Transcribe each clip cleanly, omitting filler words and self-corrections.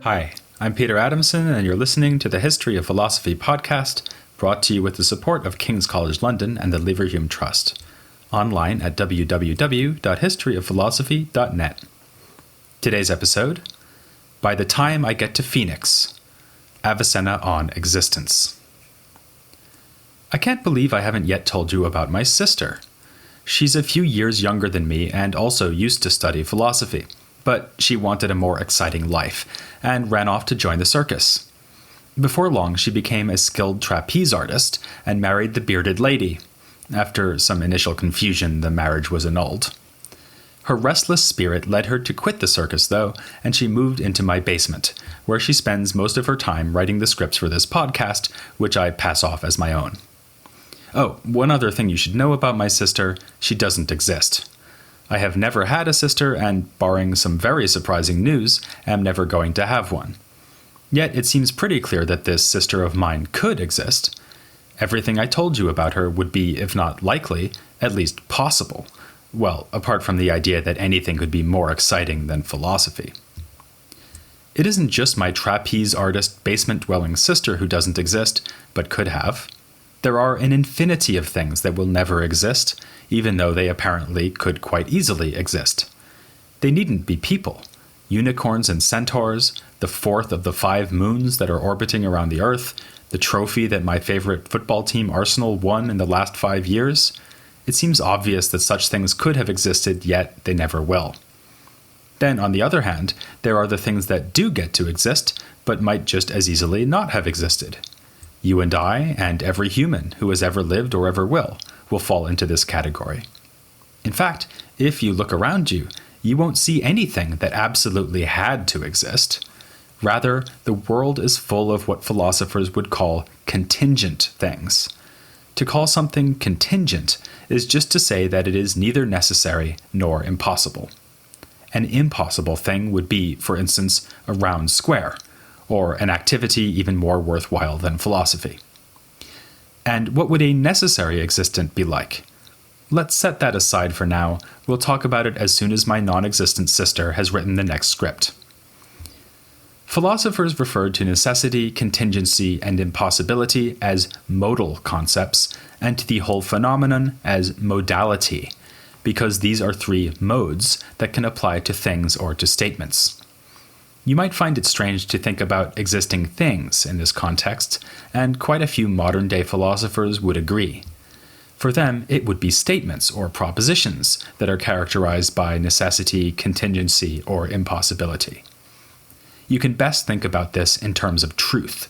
Hi, I'm Peter Adamson, and you're listening to the History of Philosophy podcast, brought to you with the support of King's College London and the Leverhulme Trust, online at www.historyofphilosophy.net. Today's episode, By the Time I Get to Phoenix, Avicenna on Existence. I can't believe I haven't yet told you about my sister. She's a few years younger than me and also used to study philosophy. But she wanted a more exciting life, and ran off to join the circus. Before long, she became a skilled trapeze artist, and married the bearded lady. After some initial confusion, the marriage was annulled. Her restless spirit led her to quit the circus, though, and she moved into my basement, where she spends most of her time writing the scripts for this podcast, which I pass off as my own. Oh, one other thing you should know about my sister, she doesn't exist. I have never had a sister and, barring some very surprising news, am never going to have one. Yet it seems pretty clear that this sister of mine could exist. Everything I told you about her would be, if not likely, at least possible. Well, apart from the idea that anything could be more exciting than philosophy. It isn't just my trapeze artist, basement-dwelling sister who doesn't exist, but could have. There are an infinity of things that will never exist, even though they apparently could quite easily exist. They needn't be people. Unicorns and centaurs, the fourth of the 5 moons that are orbiting around the Earth, the trophy that my favorite football team Arsenal won in the last 5 years. It seems obvious that such things could have existed, yet they never will. Then, on the other hand, there are the things that do get to exist, but might just as easily not have existed. You and I, and every human who has ever lived or ever will fall into this category. In fact, if you look around you, you won't see anything that absolutely had to exist. Rather, the world is full of what philosophers would call contingent things. To call something contingent is just to say that it is neither necessary nor impossible. An impossible thing would be, for instance, a round square, or an activity even more worthwhile than philosophy. And what would a necessary existent be like? Let's set that aside for now. We'll talk about it as soon as my non-existent sister has written the next script. Philosophers referred to necessity, contingency, and impossibility as modal concepts, and to the whole phenomenon as modality, because these are 3 modes that can apply to things or to statements. You might find it strange to think about existing things in this context, and quite a few modern-day philosophers would agree. For them, it would be statements or propositions that are characterized by necessity, contingency, or impossibility. You can best think about this in terms of truth.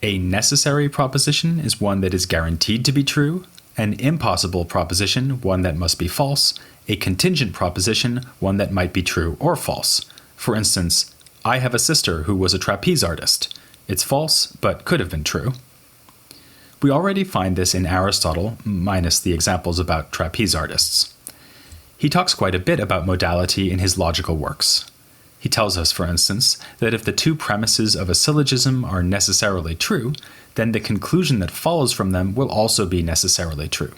A necessary proposition is one that is guaranteed to be true, an impossible proposition, one that must be false, a contingent proposition, one that might be true or false. For instance, I have a sister who was a trapeze artist. It's false, but could have been true. We already find this in Aristotle, minus the examples about trapeze artists. He talks quite a bit about modality in his logical works. He tells us, for instance, that if the 2 premises of a syllogism are necessarily true, then the conclusion that follows from them will also be necessarily true.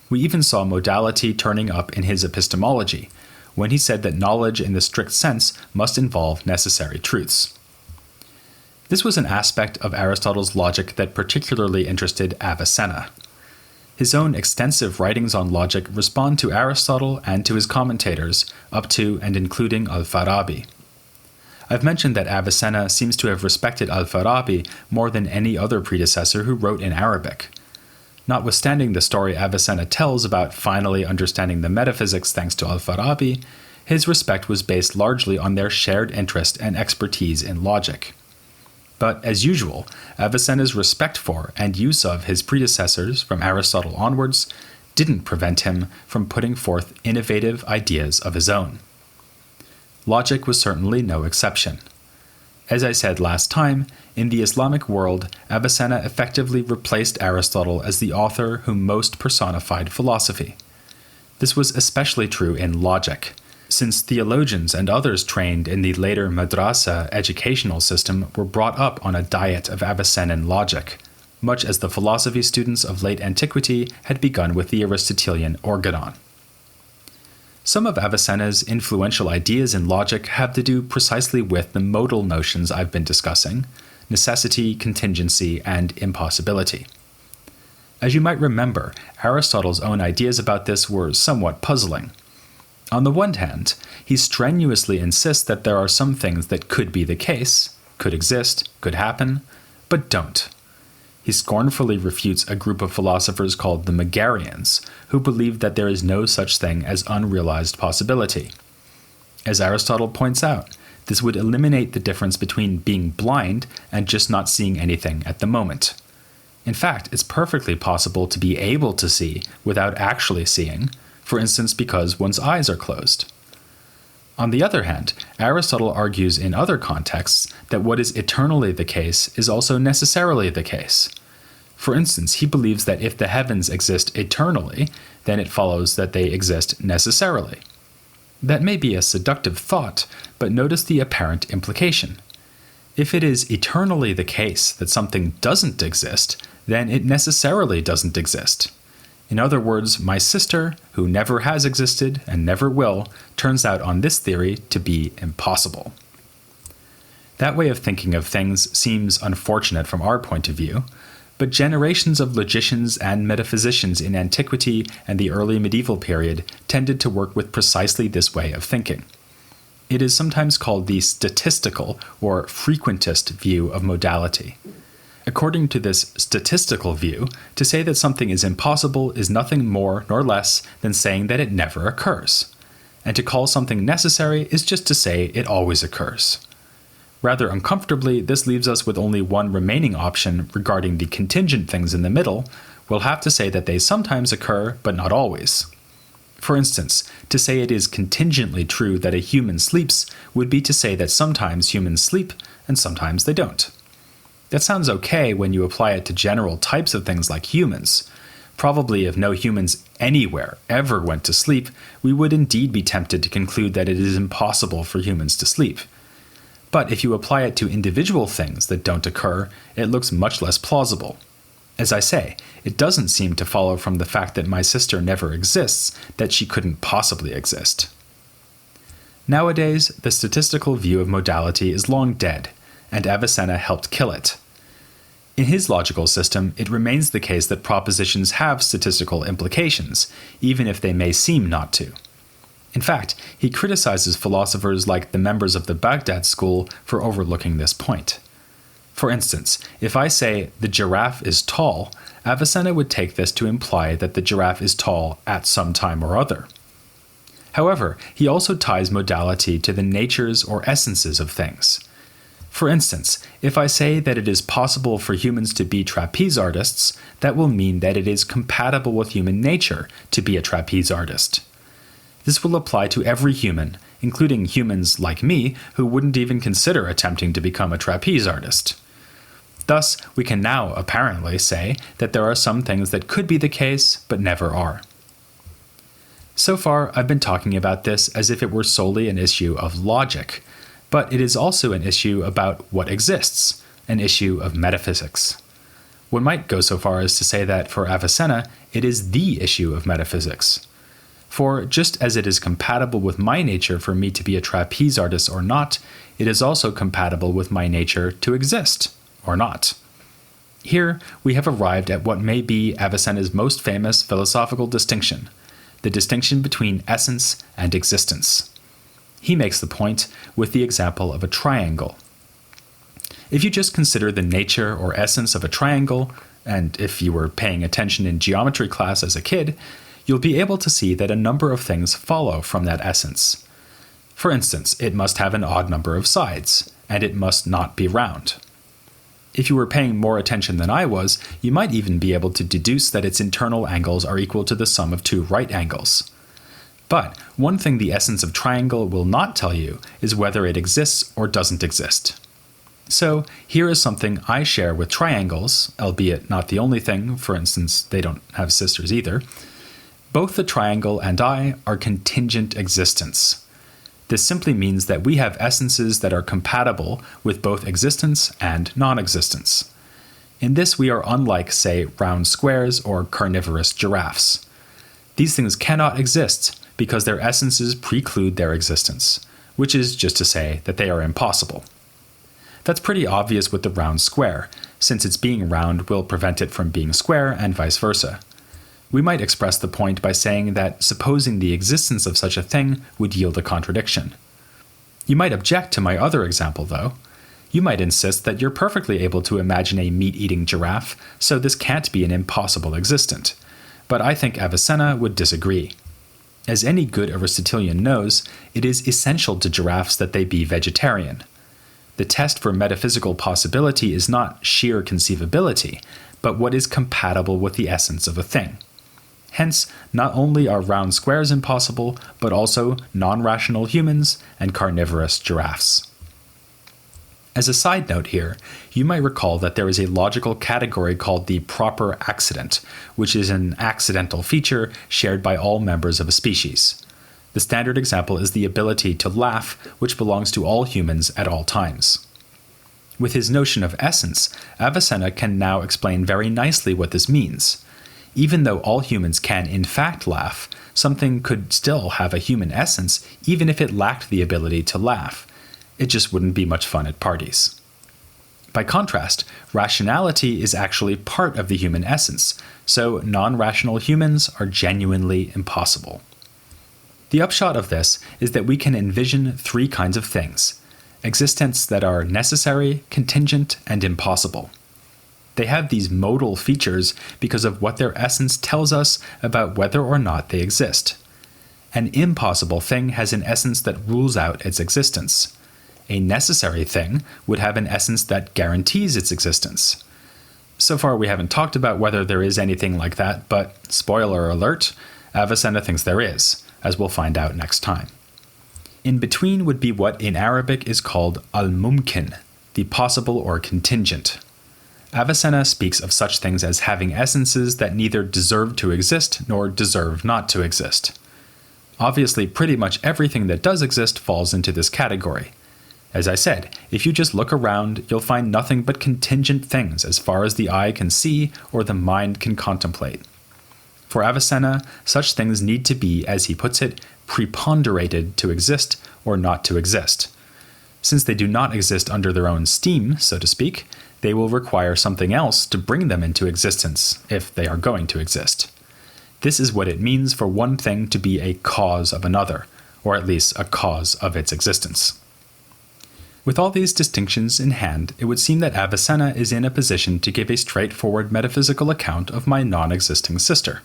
We even saw modality turning up in his epistemology, when he said that knowledge in the strict sense must involve necessary truths. This was an aspect of Aristotle's logic that particularly interested Avicenna. His own extensive writings on logic respond to Aristotle and to his commentators, up to and including Al-Farabi. I've mentioned that Avicenna seems to have respected Al-Farabi more than any other predecessor who wrote in Arabic. Notwithstanding the story Avicenna tells about finally understanding the metaphysics thanks to Al-Farabi, his respect was based largely on their shared interest and expertise in logic. But as usual, Avicenna's respect for and use of his predecessors from Aristotle onwards didn't prevent him from putting forth innovative ideas of his own. Logic was certainly no exception. As I said last time, in the Islamic world, Avicenna effectively replaced Aristotle as the author who most personified philosophy. This was especially true in logic, since theologians and others trained in the later madrasa educational system were brought up on a diet of Avicennan logic, much as the philosophy students of late antiquity had begun with the Aristotelian organon. Some of Avicenna's influential ideas in logic have to do precisely with the modal notions I've been discussing: necessity, contingency, and impossibility. As you might remember, Aristotle's own ideas about this were somewhat puzzling. On the one hand, he strenuously insists that there are some things that could be the case, could exist, could happen, but don't. He scornfully refutes a group of philosophers called the Megarians, who believe that there is no such thing as unrealized possibility. As Aristotle points out, this would eliminate the difference between being blind and just not seeing anything at the moment. In fact, it's perfectly possible to be able to see without actually seeing, for instance because one's eyes are closed. On the other hand, Aristotle argues in other contexts that what is eternally the case is also necessarily the case. For instance, he believes that if the heavens exist eternally, then it follows that they exist necessarily. That may be a seductive thought, but notice the apparent implication. If it is eternally the case that something doesn't exist, then it necessarily doesn't exist. In other words, my sister, who never has existed and never will, turns out on this theory to be impossible. That way of thinking of things seems unfortunate from our point of view, but generations of logicians and metaphysicians in antiquity and the early medieval period tended to work with precisely this way of thinking. It is sometimes called the statistical or frequentist view of modality. According to this statistical view, to say that something is impossible is nothing more nor less than saying that it never occurs. And to call something necessary is just to say it always occurs. Rather uncomfortably, this leaves us with only one remaining option regarding the contingent things in the middle. We'll have to say that they sometimes occur, but not always. For instance, to say it is contingently true that a human sleeps would be to say that sometimes humans sleep and sometimes they don't. That sounds okay when you apply it to general types of things like humans. Probably if no humans anywhere ever went to sleep, we would indeed be tempted to conclude that it is impossible for humans to sleep. But if you apply it to individual things that don't occur, it looks much less plausible. As I say, it doesn't seem to follow from the fact that my sister never exists that she couldn't possibly exist. Nowadays, the statistical view of modality is long dead, and Avicenna helped kill it. In his logical system, it remains the case that propositions have statistical implications, even if they may seem not to. In fact, he criticizes philosophers like the members of the Baghdad school for overlooking this point. For instance, if I say the giraffe is tall, Avicenna would take this to imply that the giraffe is tall at some time or other. However, he also ties modality to the natures or essences of things. For instance, if I say that it is possible for humans to be trapeze artists, that will mean that it is compatible with human nature to be a trapeze artist. This will apply to every human, including humans like me who wouldn't even consider attempting to become a trapeze artist. Thus, we can now apparently say that there are some things that could be the case, but never are. So far, I've been talking about this as if it were solely an issue of logic, but it is also an issue about what exists, an issue of metaphysics. One might go so far as to say that for Avicenna, it is the issue of metaphysics. For just as it is compatible with my nature for me to be a trapeze artist or not, it is also compatible with my nature to exist, or not. Here, we have arrived at what may be Avicenna's most famous philosophical distinction, the distinction between essence and existence. He makes the point with the example of a triangle. If you just consider the nature or essence of a triangle, and if you were paying attention in geometry class as a kid, you'll be able to see that a number of things follow from that essence. For instance, it must have an odd number of sides, and it must not be round. If you were paying more attention than I was, you might even be able to deduce that its internal angles are equal to the sum of two right angles. But one thing the essence of triangle will not tell you is whether it exists or doesn't exist. So here is something I share with triangles, albeit not the only thing, for instance, they don't have sisters either. Both the triangle and I are contingent existence. This simply means that we have essences that are compatible with both existence and non-existence. In this we are unlike, say, round squares or carnivorous giraffes. These things cannot exist because their essences preclude their existence, which is just to say that they are impossible. That's pretty obvious with the round square, since its being round will prevent it from being square and vice versa. We might express the point by saying that supposing the existence of such a thing would yield a contradiction. You might object to my other example, though. You might insist that you're perfectly able to imagine a meat-eating giraffe, so this can't be an impossible existent. But I think Avicenna would disagree. As any good Aristotelian knows, it is essential to giraffes that they be vegetarian. The test for metaphysical possibility is not sheer conceivability, but what is compatible with the essence of a thing. Hence, not only are round squares impossible, but also non-rational humans and carnivorous giraffes. As a side note here, you might recall that there is a logical category called the proper accident, which is an accidental feature shared by all members of a species. The standard example is the ability to laugh, which belongs to all humans at all times. With his notion of essence, Avicenna can now explain very nicely what this means. Even though all humans can in fact laugh, something could still have a human essence even if it lacked the ability to laugh. It just wouldn't be much fun at parties. By contrast, rationality is actually part of the human essence, so non-rational humans are genuinely impossible. The upshot of this is that we can envision three kinds of things: existents that are necessary, contingent, and impossible. They have these modal features because of what their essence tells us about whether or not they exist. An impossible thing has an essence that rules out its existence. A necessary thing would have an essence that guarantees its existence. So far we haven't talked about whether there is anything like that, but spoiler alert, Avicenna thinks there is, as we'll find out next time. In between would be what in Arabic is called al-mumkin, the possible or contingent. Avicenna speaks of such things as having essences that neither deserve to exist nor deserve not to exist. Obviously, pretty much everything that does exist falls into this category. As I said, if you just look around, you'll find nothing but contingent things as far as the eye can see or the mind can contemplate. For Avicenna, such things need to be, as he puts it, preponderated to exist or not to exist. Since they do not exist under their own steam, so to speak, they will require something else to bring them into existence, if they are going to exist. This is what it means for one thing to be a cause of another, or at least a cause of its existence. With all these distinctions in hand, it would seem that Avicenna is in a position to give a straightforward metaphysical account of my non-existing sister.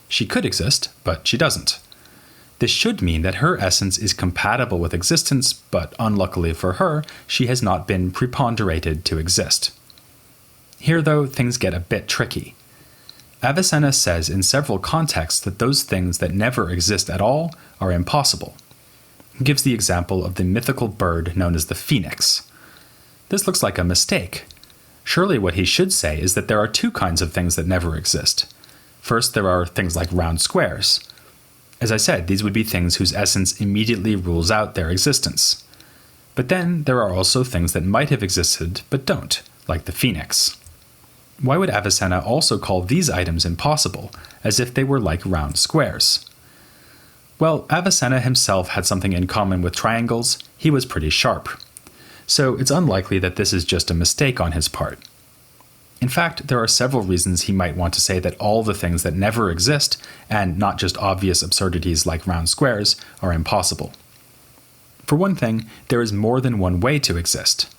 She could exist, but she doesn't. This should mean that her essence is compatible with existence, but unluckily for her, she has not been preponderated to exist. Here, though, things get a bit tricky. Avicenna says in several contexts that those things that never exist at all are impossible. He gives the example of the mythical bird known as the phoenix. This looks like a mistake. Surely what he should say is that there are two kinds of things that never exist. First, there are things like round squares. As I said, these would be things whose essence immediately rules out their existence. But then there are also things that might have existed but don't, like the phoenix. Why would Avicenna also call these items impossible, as if they were like round squares? Well, Avicenna himself had something in common with triangles. He was pretty sharp. So it's unlikely that this is just a mistake on his part. In fact, there are several reasons he might want to say that all the things that never exist, and not just obvious absurdities like round squares, are impossible. For one thing, there is more than one way to exist.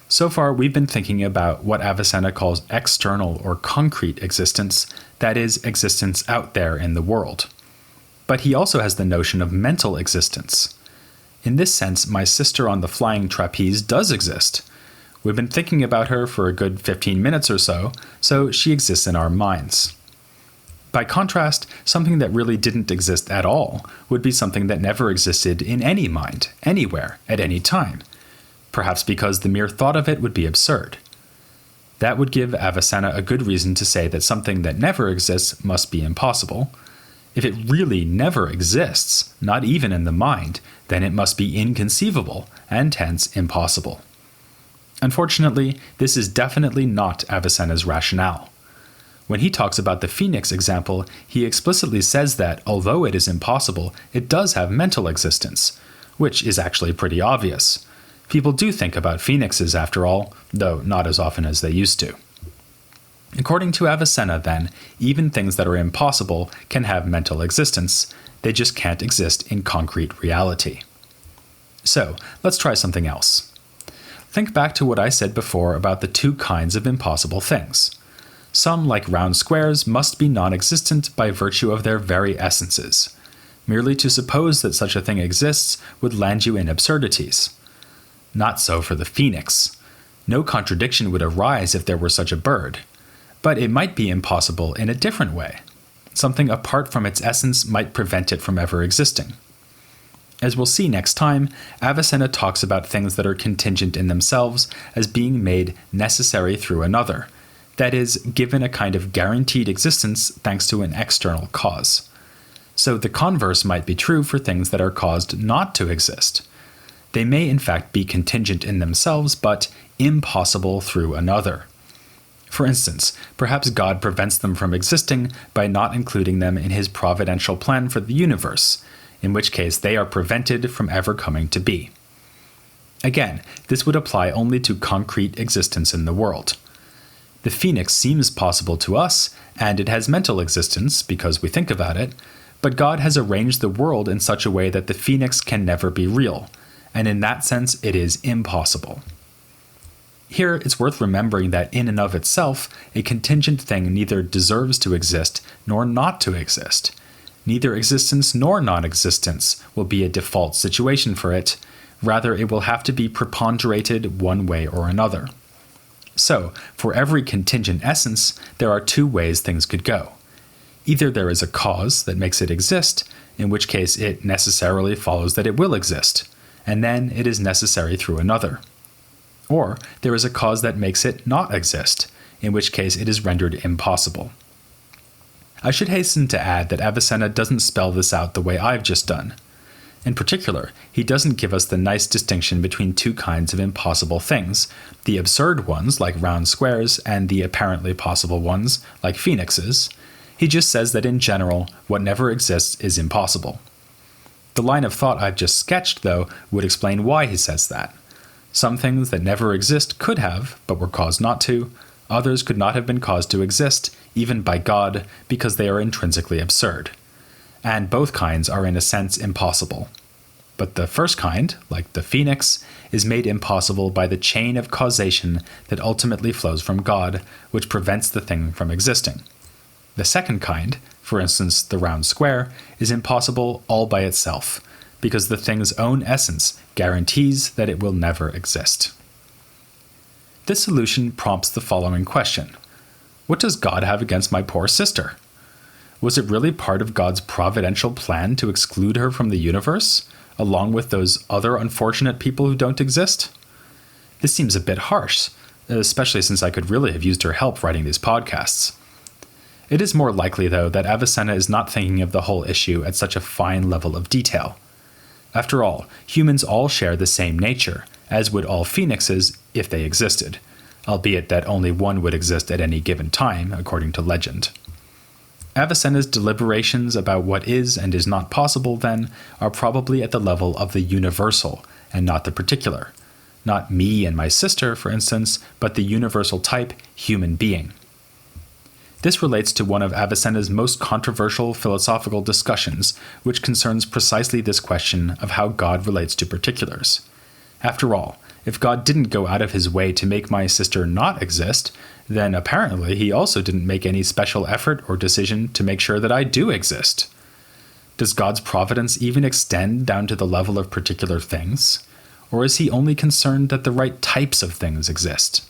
So far, we've been thinking about what Avicenna calls external or concrete existence, that is, existence out there in the world. But he also has the notion of mental existence. In this sense, my sister on the flying trapeze does exist. We've been thinking about her for a good 15 minutes or so she exists in our minds. By contrast, something that really didn't exist at all would be something that never existed in any mind, anywhere, at any time, perhaps because the mere thought of it would be absurd. That would give Avicenna a good reason to say that something that never exists must be impossible. If it really never exists, not even in the mind, then it must be inconceivable, and hence impossible. Unfortunately, this is definitely not Avicenna's rationale. When he talks about the phoenix example, he explicitly says that, although it is impossible, it does have mental existence, which is actually pretty obvious. People do think about phoenixes after all, though not as often as they used to. According to Avicenna, then, even things that are impossible can have mental existence, they just can't exist in concrete reality. So, let's try something else. Think back to what I said before about the two kinds of impossible things. Some, like round squares, must be non-existent by virtue of their very essences. Merely to suppose that such a thing exists would land you in absurdities. Not so for the phoenix. No contradiction would arise if there were such a bird. But it might be impossible in a different way. Something apart from its essence might prevent it from ever existing. As we'll see next time, Avicenna talks about things that are contingent in themselves as being made necessary through another, that is, given a kind of guaranteed existence thanks to an external cause. So the converse might be true for things that are caused not to exist. They may in fact be contingent in themselves, but impossible through another. For instance, perhaps God prevents them from existing by not including them in his providential plan for the universe, in which case they are prevented from ever coming to be. Again, this would apply only to concrete existence in the world. The phoenix seems possible to us, and it has mental existence because we think about it, but God has arranged the world in such a way that the phoenix can never be real, and in that sense it is impossible. Here, it's worth remembering that in and of itself, a contingent thing neither deserves to exist nor not to exist. Neither existence nor non-existence will be a default situation for it, rather it will have to be preponderated one way or another. So, for every contingent essence, there are two ways things could go. Either there is a cause that makes it exist, in which case it necessarily follows that it will exist, and then it is necessary through another. Or there is a cause that makes it not exist, in which case it is rendered impossible. I should hasten to add that Avicenna doesn't spell this out the way I've just done. In particular, he doesn't give us the nice distinction between two kinds of impossible things, the absurd ones like round squares and the apparently possible ones like phoenixes. He just says that in general, what never exists is impossible. The line of thought I've just sketched, though, would explain why he says that. Some things that never exist could have, but were caused not to. Others could not have been caused to exist, even by God, because they are intrinsically absurd. And both kinds are in a sense impossible. But the first kind, like the phoenix, is made impossible by the chain of causation that ultimately flows from God, which prevents the thing from existing. The second kind, for instance the round square, is impossible all by itself, because the thing's own essence guarantees that it will never exist. This solution prompts the following question. What does God have against my poor sister? Was it really part of God's providential plan to exclude her from the universe, along with those other unfortunate people who don't exist? This seems a bit harsh, especially since I could really have used her help writing these podcasts. It is more likely, though, that Avicenna is not thinking of the whole issue at such a fine level of detail. After all, humans all share the same nature, as would all phoenixes if they existed, albeit that only one would exist at any given time, according to legend. Avicenna's deliberations about what is and is not possible, then, are probably at the level of the universal, and not the particular. Not me and my sister, for instance, but the universal type, human being. This relates to one of Avicenna's most controversial philosophical discussions, which concerns precisely this question of how God relates to particulars. After all, if God didn't go out of his way to make my sister not exist, then apparently he also didn't make any special effort or decision to make sure that I do exist. Does God's providence even extend down to the level of particular things? Or is he only concerned that the right types of things exist?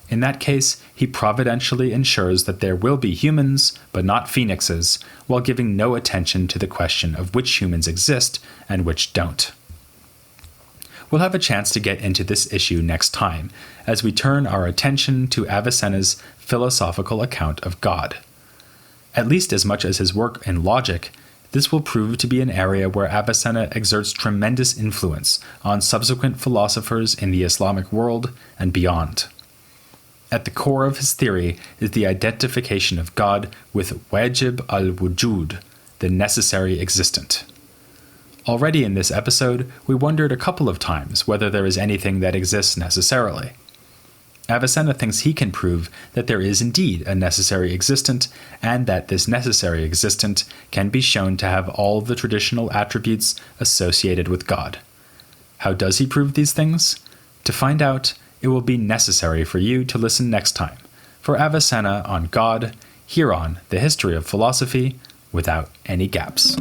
In that case, he providentially ensures that there will be humans, but not phoenixes, while giving no attention to the question of which humans exist and which don't. We'll have a chance to get into this issue next time, as we turn our attention to Avicenna's philosophical account of God. At least as much as his work in logic, this will prove to be an area where Avicenna exerts tremendous influence on subsequent philosophers in the Islamic world and beyond. At the core of his theory is the identification of God with wajib al-wujud, the necessary existent. Already in this episode, we wondered a couple of times whether there is anything that exists necessarily. Avicenna thinks he can prove that there is indeed a necessary existent, and that this necessary existent can be shown to have all the traditional attributes associated with God. How does he prove these things? To find out, it will be necessary for you to listen next time for Avicenna on God, here on The History of Philosophy, without any gaps.